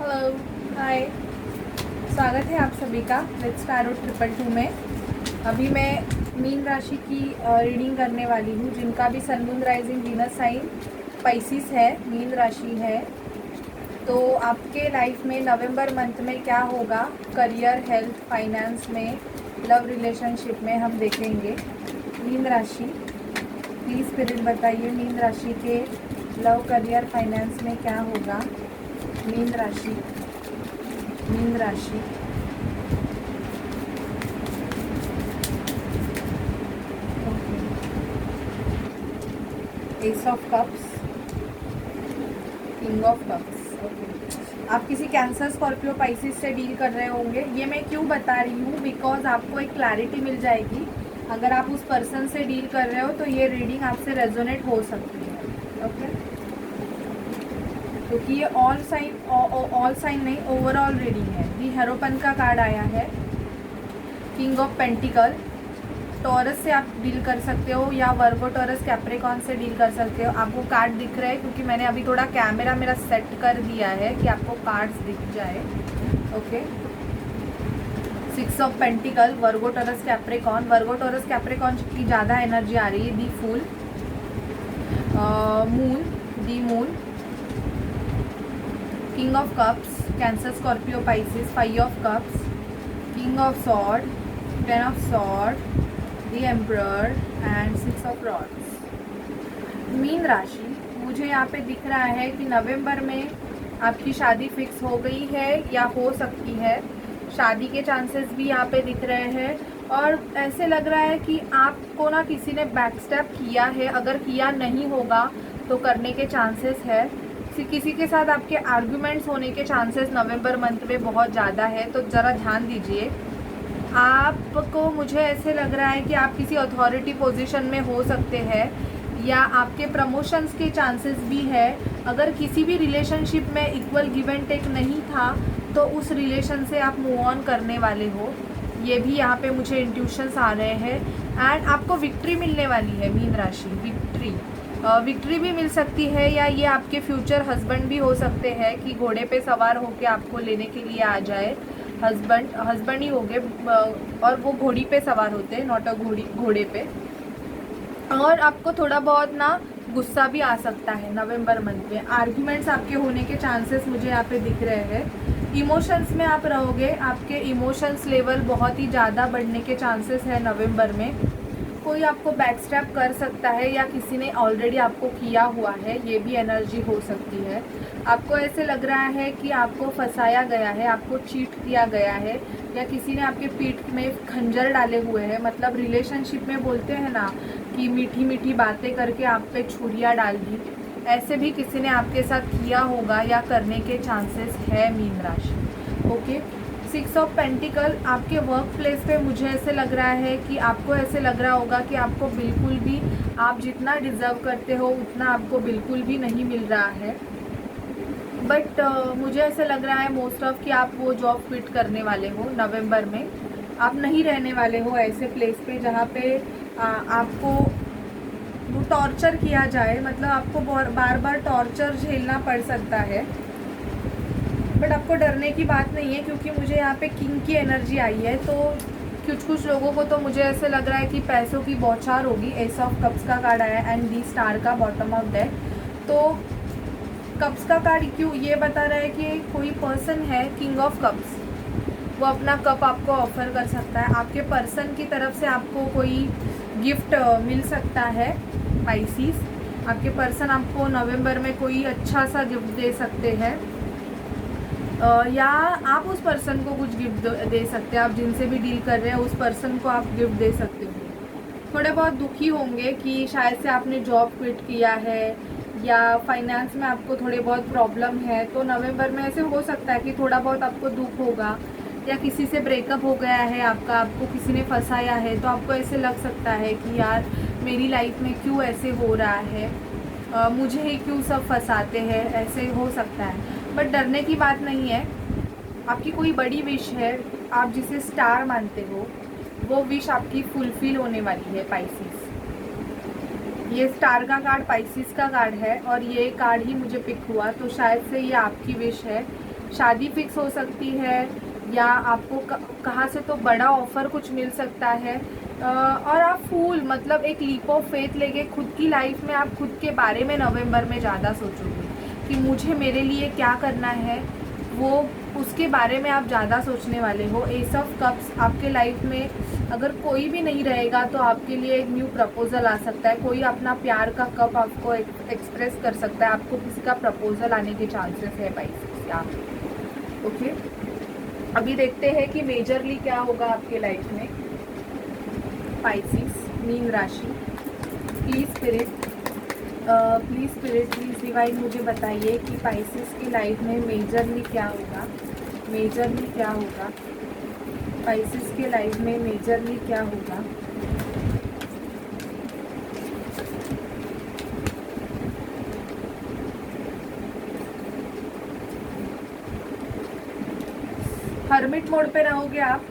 Hello, हाय। स्वागत है आप सभी का लेट्स टैरो 222 में। अभी मैं मीन राशि की रीडिंग करने वाली हूँ, जिनका भी sun moon rising Venus sign Pisces है, मीन राशि है। तो आपके लाइफ में नवंबर मंथ में क्या होगा, करियर, हेल्थ, फाइनेंस में, लव रिलेशनशिप में हम देखेंगे। मीन राशि, प्लीज़ स्पिरिट बताइए मीन राशि के लव, करियर, फाइनेंस में क्या होगा। मीन राशि, मीन राशि। S of cups, king of cups. Okay, आप किसी कैंसर, स्कॉर्पियो, पाइसिस से डील कर रहे होंगे। ये मैं क्यों बता रही हूँ, बिकॉज आपको एक क्लैरिटी मिल जाएगी। अगर आप उस पर्सन से डील कर रहे हो तो ये रीडिंग आपसे रेजोनेट हो सकती है। ओके, क्योंकि ये ऑल साइन नहीं, ओवरऑल रीडिंग है। दी हेरोपन का कार्ड आया है, किंग ऑफ पेंटिकल। टॉरस से आप डील कर सकते हो या वर्गो, टॉरस, कैप्रिकॉर्न से डील कर सकते हो। आपको कार्ड दिख रहे हैं क्योंकि मैंने अभी थोड़ा कैमरा मेरा सेट कर दिया है कि आपको कार्ड्स दिख जाए। Okay, 6 of pentacles, Virgo, Taurus, Capricorn. Virgo, Taurus, Capricorn की ज़्यादा एनर्जी आ रही है। The fool, moon, the moon, king of cups, Cancer, Scorpio, Pisces. 5 of cups, king of sword, 10 of sword, the emperor and 6 of rods. मीन राशि, मुझे यहाँ पे दिख रहा है कि नवंबर में आपकी शादी फिक्स हो गई है या हो सकती है। शादी के चांसेस भी यहाँ पे दिख रहे हैं और ऐसे लग रहा है कि आपको ना किसी ने बैकस्टेप किया है। अगर किया नहीं होगा तो करने के चांसेस है। किसी के साथ आपके आर्ग्यूमेंट्स होने के चांसेस नवंबर मंथ में बहुत ज़्यादा है, तो ज़रा ध्यान दीजिए। आपको, मुझे ऐसे लग रहा है कि आप किसी अथॉरिटी पोजीशन में हो सकते हैं या आपके प्रमोशंस के चांसेस भी है। अगर किसी भी रिलेशनशिप में इक्वल गिव एंड टेक नहीं था तो उस रिलेशन से आप मूव ऑन करने वाले हो। ये भी यहाँ पे मुझे इंट्यूशंस आ रहे हैं। एंड आपको विक्ट्री मिलने वाली है मीन राशि, विक्ट्री भी मिल सकती है या ये आपके फ्यूचर हस्बैंड भी हो सकते हैं कि घोड़े पे सवार होके आपको लेने के लिए आ जाए। हस्बैंड ही होंगे और वो घोड़ी पे सवार होते हैं, नॉट अ घोड़े पे। और आपको थोड़ा बहुत ना गुस्सा भी आ सकता है नवंबर मंथ में। आर्ग्यूमेंट्स आपके होने के चांसेस मुझे यहाँ पे दिख रहे हैं। इमोशंस में आप रहोगे, आपके इमोशंस लेवल बहुत ही ज़्यादा बढ़ने के चांसेस है नवंबर में। कोई आपको बैकस्टैप कर सकता है या किसी ने ऑलरेडी आपको किया हुआ है, ये भी एनर्जी हो सकती है। आपको ऐसे लग रहा है कि आपको फंसाया गया है, आपको चीट किया गया है या किसी ने आपके पीठ में खंजर डाले हुए हैं। मतलब रिलेशनशिप में बोलते हैं ना कि मीठी मीठी बातें करके आप पे छुरियाँ डाल दी, ऐसे भी किसी ने आपके साथ किया होगा या करने के चांसेस है मीन राशि। ओके, 6 ऑफ पेंटिकल, आपके वर्क प्लेस पे मुझे ऐसे लग रहा है कि आपको ऐसे लग रहा होगा कि आपको बिल्कुल भी, आप जितना डिज़र्व करते हो उतना आपको बिल्कुल भी नहीं मिल रहा है। बट मुझे ऐसे लग रहा है मोस्ट ऑफ कि आप वो जॉब क्विट करने वाले हो नवंबर में। आप नहीं रहने वाले हो ऐसे प्लेस पे जहाँ पे आपको वो टॉर्चर किया जाए। मतलब आपको बार बार टॉर्चर झेलना पड़ सकता है, बट आपको डरने की बात नहीं है क्योंकि मुझे यहाँ पे किंग की एनर्जी आई है। तो कुछ लोगों को तो मुझे ऐसे लग रहा है कि पैसों की बौछार होगी। एस ऑफ कप्स का कार्ड आया एंड दी स्टार का बॉटम ऑफ डेक। तो कप्स का कार्ड क्यों ये बता रहा है कि कोई पर्सन है, किंग ऑफ कप्स, वो अपना कप आपको ऑफर कर सकता है। आपके पर्सन की तरफ से आपको कोई गिफ्ट मिल सकता है। पाइसिस, आपके पर्सन आपको नवंबर में कोई अच्छा सा गिफ्ट दे सकते हैं या आप उस पर्सन को कुछ गिफ्ट दे सकते हैं। आप जिनसे भी डील कर रहे हैं उस पर्सन को आप गिफ्ट दे सकते हो। थोड़े बहुत दुखी होंगे कि शायद से आपने जॉब क्विट किया है या फाइनेंस में आपको थोड़े बहुत प्रॉब्लम है। तो नवंबर में ऐसे हो सकता है कि थोड़ा बहुत आपको दुख होगा या किसी से ब्रेकअप हो गया है आपका, आपको किसी ने फंसाया है, तो आपको ऐसे लग सकता है कि यार मेरी लाइफ में क्यों ऐसे हो रहा है, मुझे ही क्यों सब फंसाते हैं, ऐसे हो सकता है। बट डरने की बात नहीं है। आपकी कोई बड़ी विश है, आप जिसे स्टार मानते हो, वो विश आपकी फुलफिल होने वाली है पाइसिस। ये स्टार का कार्ड पाइसिस का कार्ड है और ये कार्ड ही मुझे पिक हुआ, तो शायद से ये आपकी विश है। शादी फिक्स हो सकती है, या आपको कहाँ से तो बड़ा ऑफ़र कुछ मिल सकता है। और आप फूल मतलब एक लीप ऑफ फेथ लेके खुद की लाइफ में आप खुद के बारे में नवंबर में ज़्यादा सोचोगे कि मुझे मेरे लिए क्या करना है, वो उसके बारे में आप ज़्यादा सोचने वाले हो। एस ऑफ कप्स आपके लाइफ में अगर कोई भी नहीं रहेगा तो आपके लिए एक न्यू प्रपोज़ल आ सकता है। कोई अपना प्यार का कप आपको एक्सप्रेस कर सकता है, आपको किसी का प्रपोज़ल आने के चांसेस है पाइसेस या ओके। अभी देखते हैं कि मेजरली क्या होगा आपके लाइफ में। पाइसेस मीन राशि, प्लीज़ स्पिरिट प्लीज़ डिवाइन मुझे बताइए कि पाइसेस की लाइफ में मेजरली क्या होगा, मेजरली क्या होगा, पाइसेस के लाइफ में मेजरली क्या होगा। हर्मिट मोड पे रहोगे आप।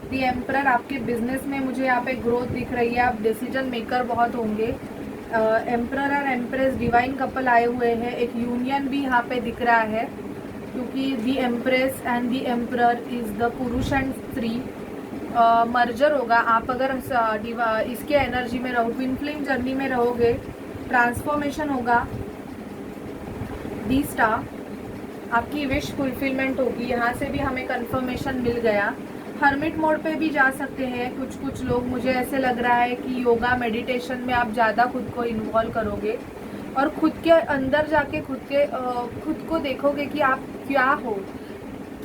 दी एम्परर आपके बिजनेस में मुझे यहाँ पे ग्रोथ दिख रही है, आप डिसीजन मेकर बहुत होंगे। एम्परर और एम्प्रेस डिवाइन कपल आए हुए हैं, एक यूनियन भी यहाँ पे दिख रहा है क्योंकि the empress and the emperor is the पुरुष एंड स्त्री। मर्जर होगा। आप अगर इसके एनर्जी में रहो, ट्विन फ्लेम जर्नी में रहोगे, ट्रांसफॉर्मेशन होगा। दी स्टार आपकी विश फुलफिलमेंट होगी, यहाँ से भी हमें कंफर्मेशन मिल गया। हर्मिट मोड पे भी जा सकते हैं कुछ लोग। मुझे ऐसे लग रहा है कि योगा मेडिटेशन में आप ज़्यादा खुद को इन्वॉल्व करोगे और खुद के अंदर जाके खुद को देखोगे कि आप क्या हो,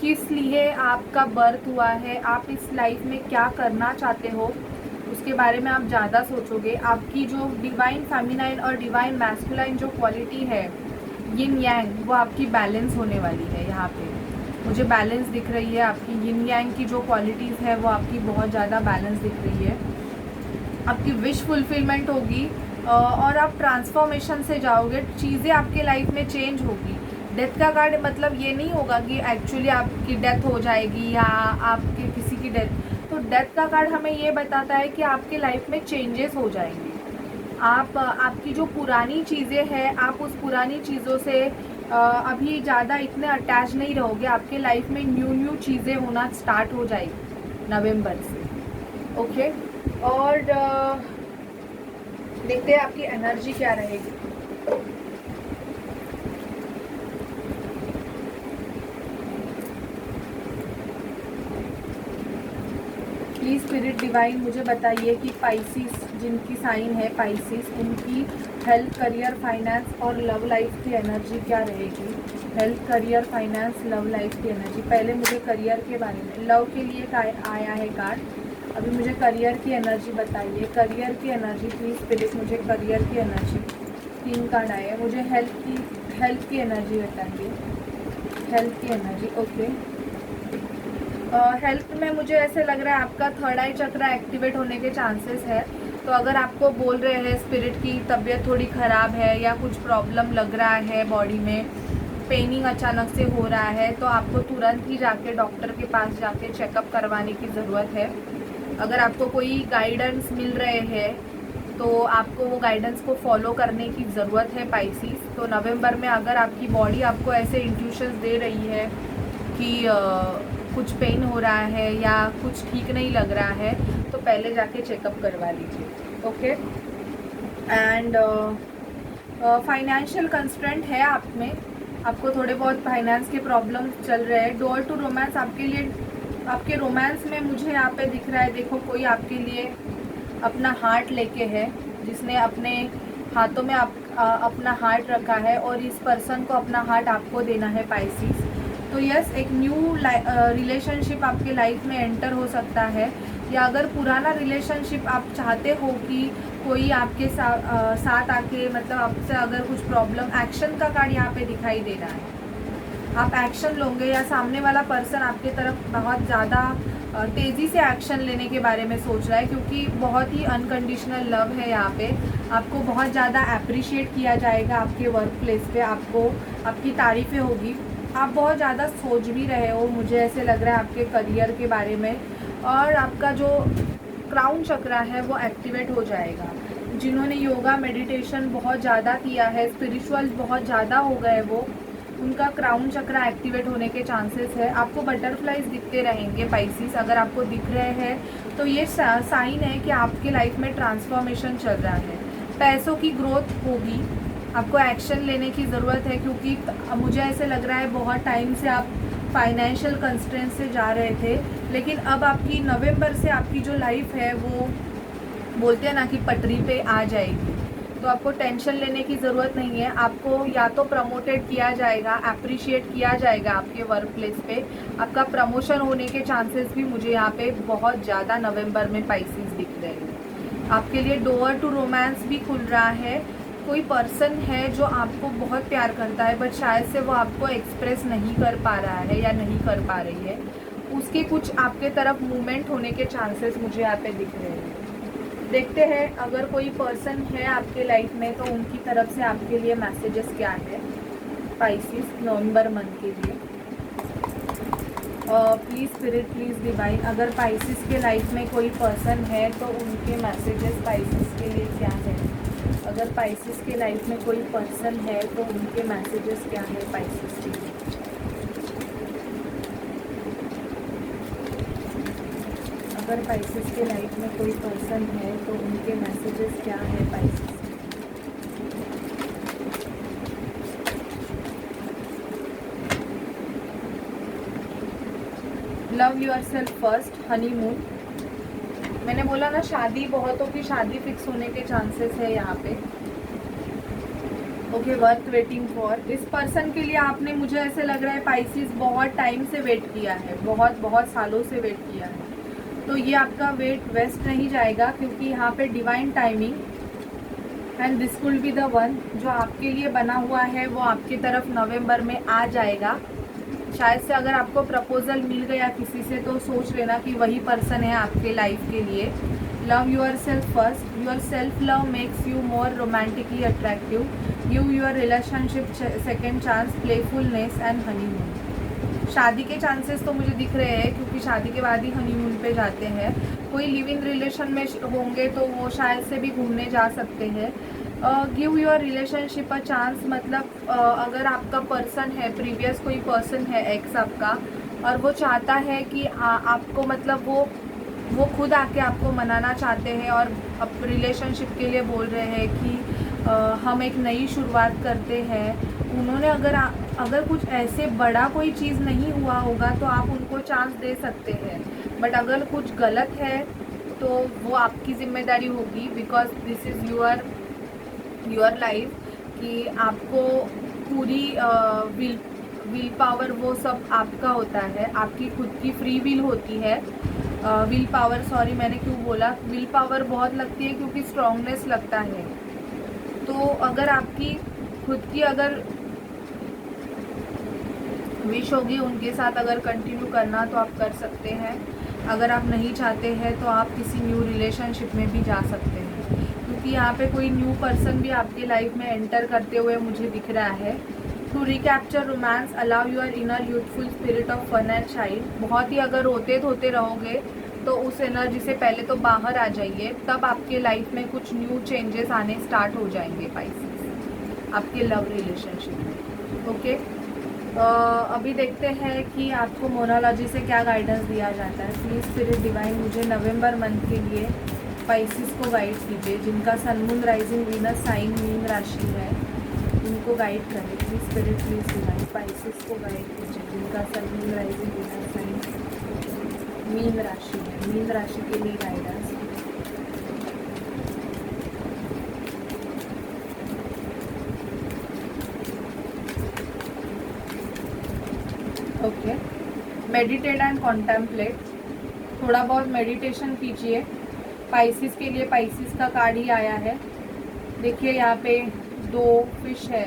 किस लिए आपका बर्थ हुआ है, आप इस लाइफ में क्या करना चाहते हो, उसके बारे में आप ज़्यादा सोचोगे। आपकी जो डिवाइन फेमिनाइन और डिवाइन मैस्कुलाइन जो क्वालिटी है यिन यांग, वो आपकी बैलेंस होने वाली है। यहाँ पे मुझे बैलेंस दिख रही है, आपकी यिन यांग की जो क्वालिटीज़ है वो आपकी बहुत ज़्यादा बैलेंस दिख रही है। आपकी विश फुलफिलमेंट होगी और आप ट्रांसफॉर्मेशन से जाओगे, चीज़ें आपके लाइफ में चेंज होगी। डेथ का कार्ड मतलब ये नहीं होगा कि एक्चुअली आपकी डेथ हो जाएगी या आपके किसी की डेथ। तो डेथ का कार्ड हमें ये बताता है कि आपके लाइफ में चेंजेस हो जाएंगे। आपकी जो पुरानी चीज़ें हैं, आप उस पुरानी चीज़ों से अभी ज़्यादा इतने अटैच नहीं रहोगे। आपके लाइफ में न्यू चीज़ें होना स्टार्ट हो जाएगी नवंबर से। ओके, और देखते हैं आपकी एनर्जी क्या रहेगी। प्लीज़ स्पिरिट डिवाइन मुझे बताइए कि पाइसिस जिनकी साइन है पाइसिस, उनकी हेल्थ, करियर, फाइनेंस और लव लाइफ की एनर्जी क्या रहेगी। Health, career, finance, love life की एनर्जी। पहले मुझे करियर के बारे में, लव के लिए आया है कार्ड, अभी मुझे करियर की एनर्जी बताइए। करियर की एनर्जी प्लीज़ स्पिरिट मुझे करियर की एनर्जी, 3 कार्ड आए हैं। मुझे हेल्थ की एनर्जी बताइए, हेल्थ की एनर्जी। ओके, हेल्थ में मुझे ऐसे लग रहा है आपका थर्ड आई चक्र एक्टिवेट होने के चांसेस है। तो अगर आपको बोल रहे हैं स्पिरिट की तबीयत थोड़ी ख़राब है या कुछ प्रॉब्लम लग रहा है बॉडी में, पेनिंग अचानक से हो रहा है, तो आपको तुरंत ही जाके डॉक्टर के पास जाके चेकअप करवाने की ज़रूरत है। अगर आपको कोई गाइडेंस मिल रहे हैं तो आपको वो गाइडेंस को फॉलो करने की ज़रूरत है पाइसिस। तो नवंबर में अगर आपकी बॉडी आपको ऐसे इंट्यूशंस दे रही है कि कुछ पेन हो रहा है या कुछ ठीक नहीं लग रहा है, तो पहले जाके चेकअप करवा लीजिए। ओके, एंड फाइनेंशियल कंस्ट्रेंट है आप में, आपको थोड़े बहुत फाइनेंस के प्रॉब्लम चल रहे हैं। डोर टू रोमांस आपके लिए, आपके रोमांस में मुझे यहाँ पे दिख रहा है, देखो कोई आपके लिए अपना हार्ट लेके है, जिसने अपने हाथों में अपना हार्ट रखा है और इस पर्सन को अपना हार्ट आपको देना है पाइसिस। तो यस, एक न्यू रिलेशनशिप आपके लाइफ में एंटर हो सकता है, या अगर पुराना रिलेशनशिप आप चाहते हो कि कोई आपके साथ आके मतलब आपसे अगर कुछ प्रॉब्लम, एक्शन का कार्ड यहाँ पे दिखाई दे रहा है, आप एक्शन लोगे या सामने वाला पर्सन आपके तरफ बहुत ज़्यादा तेज़ी से एक्शन लेने के बारे में सोच रहा है, क्योंकि बहुत ही अनकंडीशनल लव है यहाँ पे। आपको बहुत ज़्यादा अप्रिशिएट किया जाएगा आपके वर्क प्लेस पे, आपको आपकी तारीफ़ें होगी। आप बहुत ज़्यादा सोच भी रहे हो, मुझे ऐसे लग रहा है आपके करियर के बारे में, और आपका जो क्राउन चक्र है वो एक्टिवेट हो जाएगा। जिन्होंने योगा मेडिटेशन बहुत ज़्यादा किया है, स्पिरिचुअल बहुत ज़्यादा हो गए वो, उनका क्राउन चक्रा एक्टिवेट होने के चांसेस है। आपको बटरफ्लाइज दिखते रहेंगे पाइसिस। अगर आपको दिख रहे हैं तो ये साइन है कि आपके लाइफ में ट्रांसफॉर्मेशन चल रहा है। पैसों की ग्रोथ होगी, आपको एक्शन लेने की ज़रूरत है, क्योंकि मुझे ऐसे लग रहा है बहुत टाइम से आप फाइनेंशियल कंस्ट्रेंट से जा रहे थे, लेकिन अब आपकी नवंबर से आपकी जो लाइफ है वो बोलते हैं ना कि पटरी पे आ जाएगी। तो आपको टेंशन लेने की ज़रूरत नहीं है। आपको या तो प्रमोटेड किया जाएगा, अप्रिशिएट किया जाएगा आपके वर्क प्लेस पे। आपका प्रमोशन होने के चांसेस भी मुझे यहाँ पे बहुत ज़्यादा नवंबर में पाइसिस दिख रहे हैं। आपके लिए डोर टू रोमांस भी खुल रहा है। कोई पर्सन है जो आपको बहुत प्यार करता है, बट शायद से वो आपको एक्सप्रेस नहीं कर पा रहा है या नहीं कर पा रही है। उसके कुछ आपके तरफ मूवमेंट होने के चांसेस मुझे यहाँ पे दिख रहे हैं। देखते हैं अगर कोई पर्सन है आपके लाइफ में तो उनकी तरफ से आपके लिए मैसेजेस क्या है पाइसिस नवंबर मंथ के लिए। प्लीज़ स्पिरिट, प्लीज़ डिवाइन, अगर पाइसिस के लाइफ में कोई पर्सन है तो उनके मैसेजेस पाइसिस के लिए क्या है। अगर पाइसिस के लाइफ में कोई पर्सन है तो उनके मैसेजेस क्या है पाइसिस के लिए। अगर पाइसिस के लाइफ में कोई पर्सन है तो उनके मैसेजेस क्या है Pisces. Love yourself first, honeymoon. मैंने बोला ना शादी, बहुतों की शादी फिक्स होने के चांसेस है यहाँ पे। Okay, worth waiting for. इस पर्सन के लिए आपने, मुझे ऐसे लग रहा है पाइसिस, बहुत टाइम से वेट किया है, बहुत सालों से वेट किया है। तो ये आपका वेट वेस्ट नहीं जाएगा, क्योंकि यहाँ पे divine timing and this will be the one जो आपके लिए बना हुआ है वो आपकी तरफ नवंबर में आ जाएगा। शायद से अगर आपको प्रपोजल मिल गया किसी से तो सोच लेना कि वही पर्सन है आपके लाइफ के लिए। Love your self first, your self love makes you more romantically attractive, give your relationship second chance, playfulness and honeymoon. शादी के चांसेस तो मुझे दिख रहे हैं, क्योंकि शादी के बाद ही हनीमून पे जाते हैं। कोई लिव इन रिलेशन में होंगे तो वो शायद से भी घूमने जा सकते हैं। Give your relationship a chance, मतलब अगर आपका पर्सन है, प्रीवियस कोई पर्सन है एक्स आपका, और वो चाहता है कि आपको, मतलब वो खुद आके आपको मनाना चाहते हैं और अब रिलेशनशिप के लिए बोल रहे हैं कि हम एक नई शुरुआत करते हैं। उन्होंने अगर कुछ ऐसे बड़ा कोई चीज़ नहीं हुआ होगा तो आप उनको चांस दे सकते हैं, बट अगर कुछ गलत है तो वो आपकी जिम्मेदारी होगी, because this is your life, कि आपको पूरी विल पावर वो सब आपका होता है, आपकी खुद की फ्री विल होती है। विल पावर, सॉरी मैंने क्यों बोला, विल पावर बहुत लगती है क्योंकि स्ट्रॉन्गनेस लगता है। तो अगर आपकी खुद की अगर विश होगी उनके साथ अगर कंटिन्यू करना तो आप कर सकते हैं। अगर आप नहीं चाहते हैं तो आप किसी न्यू रिलेशनशिप में भी जा सकते हैं, क्योंकि यहाँ पे कोई न्यू पर्सन भी आपके लाइफ में एंटर करते हुए मुझे दिख रहा है। To recapture romance, allow your inner youthful spirit of fun and shine. बहुत ही अगर रोते रहोगे तो उस एनर्जी से पहले तो बाहर आ जाइए, तब आपके लाइफ में कुछ न्यू चेंजेस आने स्टार्ट हो जाएंगे पाइसेस आपके लव रिलेशनशिप में। ओके, अभी देखते हैं कि आपको मोनोलॉजी से क्या गाइडेंस दिया जाता है। प्लीज़ स्पिरिट डिवाइन मुझे नवंबर मंथ के लिए पाइसेस को गाइड कीजिए, जिनका sun moon rising Venus sign मीन राशि है, उनको गाइड करें। Please spirit, please divine Pisces को गाइड कीजिए, जिनका sun moon rising Venus sign मीन राशि है, मीन राशि के लिए guidance. Okay, meditate and contemplate, थोड़ा बहुत मेडिटेशन कीजिए। पाइसिस के लिए पाइसिस का कार्ड ही आया है। देखिए यहाँ पे 2 फिश है,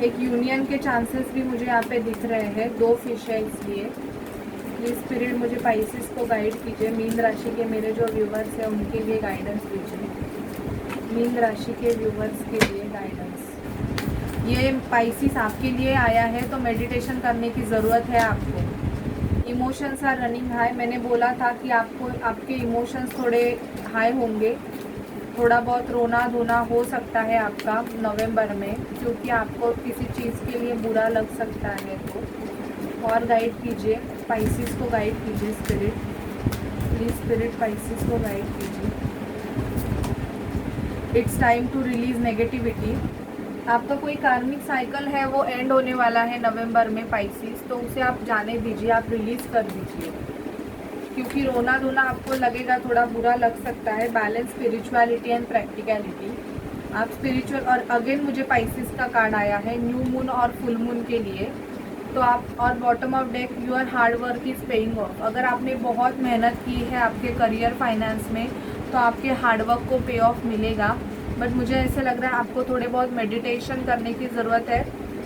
एक यूनियन के चांसेस भी मुझे यहाँ पे दिख रहे हैं, 2 फिश है, इसलिए प्लीज स्पिरिट मुझे पाइसिस को गाइड कीजिए। मीन राशि के मेरे जो व्यूवर्स हैं उनके लिए गाइडेंस दीजिए। मीन राशि के व्यूवर्स के लिए गाइडेंस। ये पाइसिस आपके लिए आया है तो मेडिटेशन करने की ज़रूरत है आपको। इमोशंस आर रनिंग हाई, मैंने बोला था कि आपको आपके इमोशंस थोड़े हाई होंगे, थोड़ा बहुत रोना धोना हो सकता है आपका नवंबर में, क्योंकि आपको किसी चीज़ के लिए बुरा लग सकता है। तो और गाइड कीजिए, स्पाइसिस को गाइड कीजिए स्पिरिट, प्लीज स्पिरिट स्पाइसिस को गाइड कीजिए। It's time to release negativity. आपका कोई कार्मिक साइकिल है वो एंड होने वाला है नवंबर में पाइसिस, तो उसे आप जाने दीजिए, आप रिलीज कर दीजिए, क्योंकि रोना धोना आपको लगेगा, थोड़ा बुरा लग सकता है। Balance spirituality and practicality. आप स्पिरिचुअल, और अगेन मुझे पाइसिस का कार्ड आया है न्यू मून और फुल मून के लिए। तो आप, और bottom of deck, your hard work is paying off. अगर आपने बहुत मेहनत की है आपके करियर फाइनेंस में, तो आपके हार्डवर्क को पे ऑफ मिलेगा। बट मुझे ऐसे लग रहा है आपको थोड़े बहुत मेडिटेशन करने की ज़रूरत है।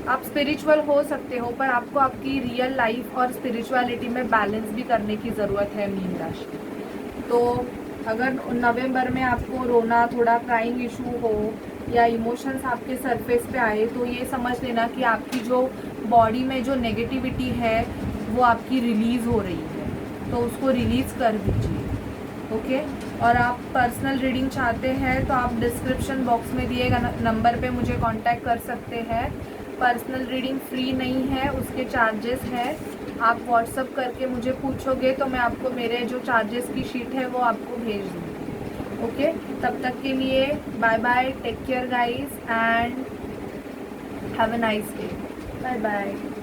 आप स्पिरिचुअल हो सकते हो, पर आपको आपकी रियल लाइफ और स्पिरिचुअलिटी में बैलेंस भी करने की ज़रूरत है मीन राशि। तो अगर नवंबर में आपको रोना, थोड़ा क्राइंग इशू हो या इमोशंस आपके सरफेस पे आए, तो ये समझ लेना कि आपकी जो बॉडी में जो नेगेटिविटी है वो आपकी रिलीज़ हो रही है, तो उसको रिलीज़ कर दीजिए। ओके। और आप पर्सनल रीडिंग चाहते हैं तो आप डिस्क्रिप्शन बॉक्स में दिए गए नंबर पे मुझे कांटेक्ट कर सकते हैं। पर्सनल रीडिंग फ्री नहीं है, उसके चार्जेस हैं। आप व्हाट्सअप करके मुझे पूछोगे तो मैं आपको मेरे जो चार्जेस की शीट है वो आपको भेज दूँगी। ओके, तब तक के लिए bye bye, take care guys and have a nice day. Bye bye.